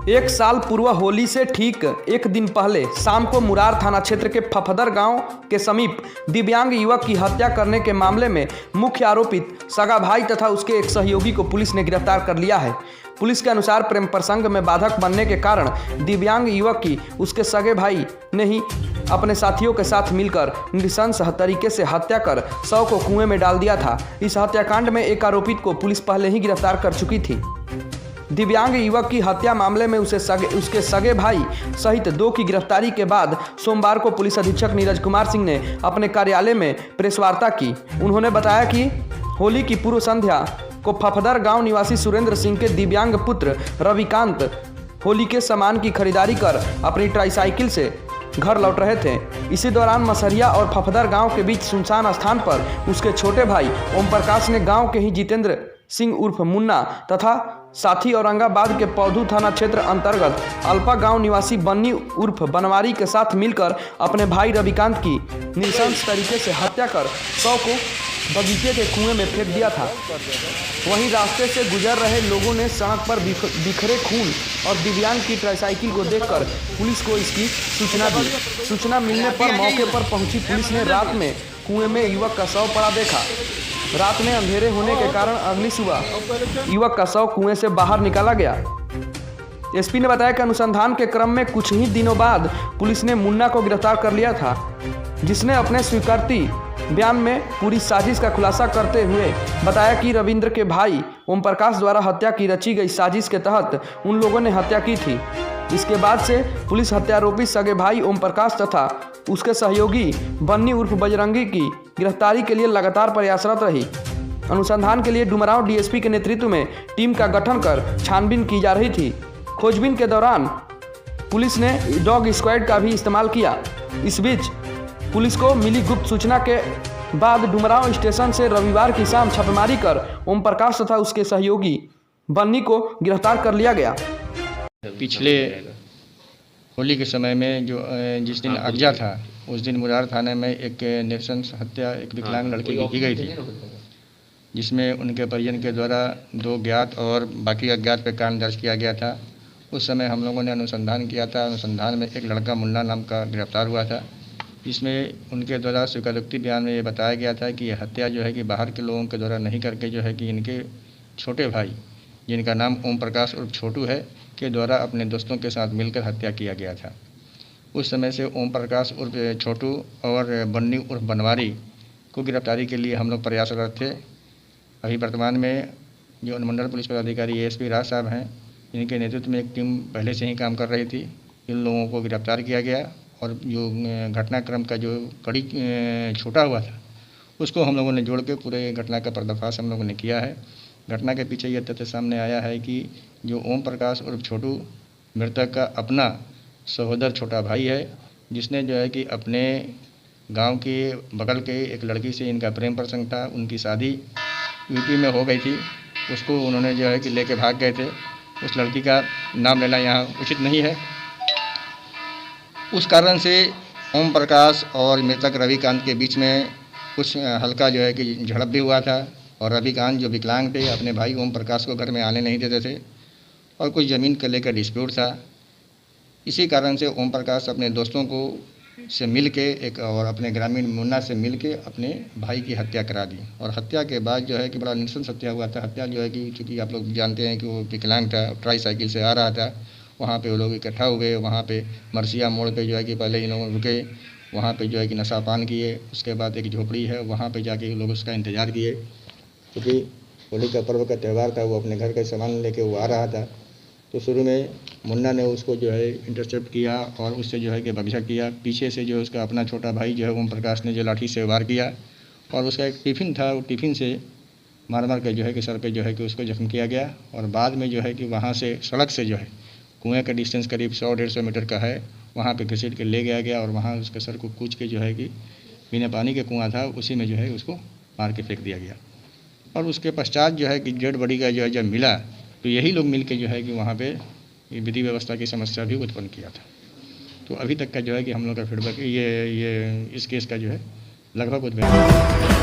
एक साल पूर्व होली से ठीक एक दिन पहले शाम को मुरार थाना क्षेत्र के फफदर गांव के समीप दिव्यांग युवक की हत्या करने के मामले में मुख्य आरोपित सगा भाई तथा उसके एक सहयोगी को पुलिस ने गिरफ्तार कर लिया है। पुलिस के अनुसार प्रेम प्रसंग में बाधक बनने के कारण दिव्यांग युवक की उसके सगे भाई ने ही अपने साथियों के साथ मिलकर नृशंस तरीके से हत्या कर शव को कुएं में डाल दिया था। इस हत्याकांड में एक आरोपित को पुलिस पहले ही गिरफ्तार कर चुकी थी। दिव्यांग युवक की हत्या मामले में उसके सगे भाई सहित 2 की गिरफ्तारी के बाद सोमवार को पुलिस अधीक्षक नीरज कुमार सिंह ने अपने कार्यालय में प्रेस वार्ता की। उन्होंने बताया कि होली की पूर्व संध्या को फफदर गांव निवासी सुरेंद्र सिंह के दिव्यांग पुत्र रविकांत होली के सामान की खरीदारी कर अपनी ट्राईसाइकिल से घर लौट रहे थे। इसी दौरान मसरिया और फफदर गांव के बीच सुनसान स्थान पर उसके छोटे भाई ओम प्रकाश ने गांव के ही जितेंद्र सिंह उर्फ मुन्ना तथा साथी औरंगाबाद के पौधू थाना क्षेत्र अंतर्गत अल्पा गांव निवासी बन्नी उर्फ बनवारी के साथ मिलकर अपने भाई रविकांत की नृशंस तरीके से हत्या कर शव को बगीचे के कुएं में फेंक दिया था। वहीं रास्ते से गुजर रहे लोगों ने सड़क पर बिखरे खून और दिव्यांग की ट्राईसाइकिल को देखकर पुलिस को इसकी सूचना दी। सूचना मिलने पर मौके पर पहुंची पुलिस ने रात में कुएं में युवक का शव पड़ा देखा। रात में अंधेरे होने के कारण अगली सुबह युवक का शव कुएं से बाहर निकाला गया। एसपी ने बताया कि अनुसंधान के क्रम में कुछ ही दिनों बाद पुलिस ने मुन्ना को गिरफ्तार कर लिया था, जिसने अपने स्वीकृति बयान में पूरी साजिश का खुलासा करते हुए बताया कि रविंद्र के भाई ओम प्रकाश द्वारा हत्या की रची गई साजिश के तहत उन लोगों ने हत्या की थी। इसके बाद से पुलिस हत्यारोपी सगे भाई ओम प्रकाश तथा उसके सहयोगी बन्नी उर्फ बजरंगी की गिरफ्तारी के लिए लगातार प्रयासरत रही। अनुसंधान के लिए डुमरांव डीएसपी के नेतृत्व में टीम का गठन कर छानबीन की जा रही थी। खोजबीन के दौरान पुलिस ने डॉग स्क्वाड का भी इस्तेमाल किया। इस बीच पुलिस को मिली गुप्त सूचना के बाद डुमरांव स्टेशन से रविवार की शाम छापेमारी कर ओम प्रकाश तथा उसके सहयोगी बन्नी को गिरफ्तार कर लिया गया। पिछले होली के समय में जिस दिन अगजा था उस दिन मुरार थाने में एक नृशंस हत्या एक विकलांग लड़की की गई थी, जिसमें उनके परिजन के द्वारा 2 ज्ञात और बाकी अज्ञात पे कांड दर्ज किया गया था। उस समय हम लोगों ने अनुसंधान किया था। अनुसंधान में एक लड़का मुन्ना नाम का गिरफ्तार हुआ था, जिसमें उनके द्वारा स्वीकारोक्ति बयान में ये बताया गया था कि यह हत्या जो है कि बाहर के लोगों के द्वारा नहीं करके जो है कि इनके छोटे भाई जिनका नाम ओम प्रकाश उर्फ छोटू है के द्वारा अपने दोस्तों के साथ मिलकर हत्या किया गया था। उस समय से ओम प्रकाश उर्फ छोटू और बन्नी उर्फ बनवारी को गिरफ्तारी के लिए हम लोग प्रयासरत थे। अभी वर्तमान में जो अनुमंडल पुलिस पदाधिकारी एएसपी राज साहब हैं, इनके नेतृत्व में एक टीम पहले से ही काम कर रही थी। इन लोगों को गिरफ्तार किया गया और जो घटनाक्रम का जो कड़ी छूटा हुआ था उसको हम लोगों ने जोड़ के पूरे घटना का पर्दाफाश हम लोगों ने किया है। घटना के पीछे यह तथ्य सामने आया है कि जो ओम प्रकाश उर्फ छोटू मृतक का अपना सहोदर छोटा भाई है, जिसने जो है कि अपने गांव के बगल के एक लड़की से इनका प्रेम प्रसंग था। उनकी शादी यूपी में हो गई थी, उसको उन्होंने जो है कि लेके भाग गए थे। उस लड़की का नाम लेना यहाँ उचित नहीं है। उस कारण से ओम प्रकाश और मृतक रविकांत के बीच में कुछ हल्का जो है कि झड़प भी हुआ था और रविकांत जो विकलांग थे अपने भाई ओम प्रकाश को घर में आने नहीं देते थे और कुछ ज़मीन को लेकर डिस्प्यूट था। इसी कारण से ओम प्रकाश अपने दोस्तों को से मिल के एक और अपने ग्रामीण मुन्ना से मिल के अपने भाई की हत्या करा दी। और हत्या के बाद जो है कि बड़ा नृशंस हत्या हुआ था। हत्या जो है कि चूँकि आप लोग जानते हैं कि वो विकलांग था, ट्राईसाइकिल से आ रहा था, वहाँ पे वो लोग इकट्ठा हुए। वहाँ पे मरसिया मोड़ पे जो है कि पहले इन लोग रुके, वहाँ पे जो है कि नशा पान किए। उसके बाद एक झोपड़ी है, वहाँ पे जाके लोग उसका इंतज़ार किए, क्योंकि होली का पर्व का त्यौहार था। वो अपने घर का सामान लेके वो आ रहा था। तो शुरू में मुन्ना ने उसको जो है इंटरसेप्ट किया और उससे जो है कि बगीचा किया। पीछे से जो उसका अपना छोटा भाई जो है ओम प्रकाश ने जो लाठी से वार किया और उसका एक टिफ़िन था, वो टिफ़िन से मार के जो है कि सर पे जो है कि उसको जख्म किया गया। और बाद में जो है कि वहाँ से सड़क से जो है कुएँ का डिस्टेंस करीब 100-150 मीटर का है, वहाँ पे घसीट के ले गया और वहाँ उसके सर को कूच के जो है कि बिना पानी के कुआँ था उसी में जो है उसको मार के फेंक दिया गया। और उसके पश्चात जो है कि डेड बॉडी का जो है जब मिला तो यही लोग मिल के जो है कि वहाँ पे विधि व्यवस्था की समस्या भी उत्पन्न किया था। तो अभी तक का जो है कि हम लोग का फीडबैक ये इस केस का जो है लगभग उद्भव